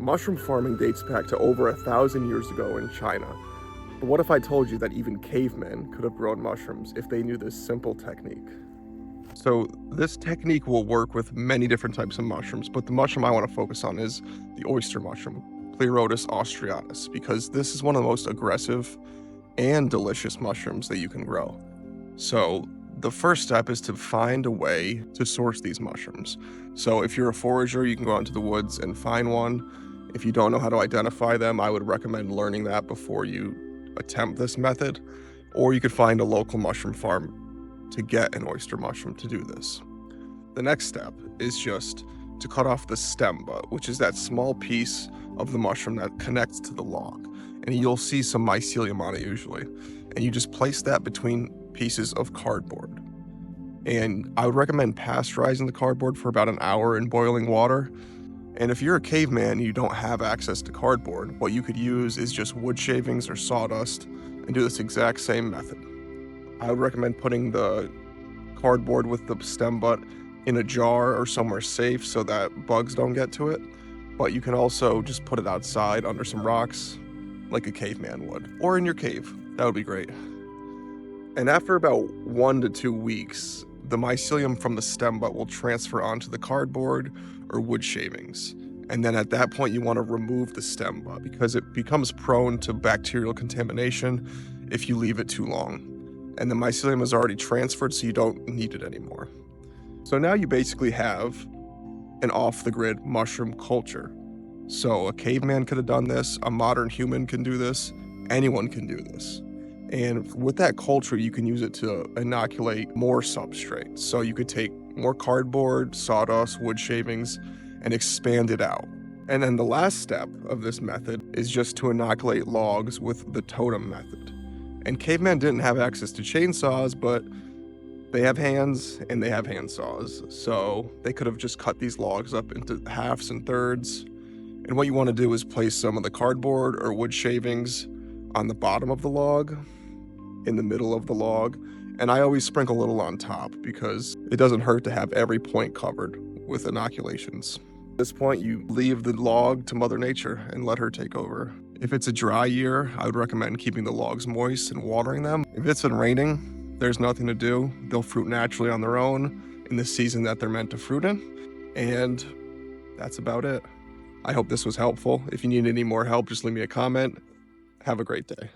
Mushroom farming dates back to over 1,000 years ago in China. But what if I told you that even cavemen could have grown mushrooms if they knew this simple technique? So this technique will work with many different types of mushrooms, but the mushroom I want to focus on is the oyster mushroom, Pleurotus austratus, because this is one of the most aggressive and delicious mushrooms that you can grow. So the first step is to find a way to source these mushrooms. So if you're a forager, you can go out into the woods and find one. If you don't know how to identify them, I would recommend learning that before you attempt this method. Or you could find a local mushroom farm to get an oyster mushroom to do this. The next step is just to cut off the stem butt, which is that small piece of the mushroom that connects to the log. And you'll see some mycelium on it usually. And you just place that between pieces of cardboard. And I would recommend pasteurizing the cardboard for about an hour in boiling water. And if you're a caveman and you don't have access to cardboard, what you could use is just wood shavings or sawdust and do this exact same method. I would recommend putting the cardboard with the stem butt in a jar or somewhere safe so that bugs don't get to it. But you can also just put it outside under some rocks like a caveman would, or in your cave. That would be great. And after about 1 to 2 weeks, the mycelium from the stem butt will transfer onto the cardboard or wood shavings. And then at that point, you want to remove the stem butt because it becomes prone to bacterial contamination if you leave it too long. And the mycelium is already transferred, so you don't need it anymore. So now you basically have an off-the-grid mushroom culture. So a caveman could have done this, a modern human can do this, anyone can do this. And with that culture, you can use it to inoculate more substrate. So you could take more cardboard, sawdust, wood shavings, and expand it out. And then the last step of this method is just to inoculate logs with the totem method. And cavemen didn't have access to chainsaws, but they have hands and they have hand saws. So they could have just cut these logs up into halves and thirds. And what you want to do is place some of the cardboard or wood shavings on the bottom of the log, in the middle of the log, and I always sprinkle a little on top because it doesn't hurt to have every point covered with inoculations. At this point, you leave the log to Mother Nature and let her take over. If it's a dry year, I would recommend keeping the logs moist and watering them. If it's been raining, there's nothing to do. They'll fruit naturally on their own in the season that they're meant to fruit in, and that's about it. I hope this was helpful. If you need any more help, just leave me a comment. Have a great day.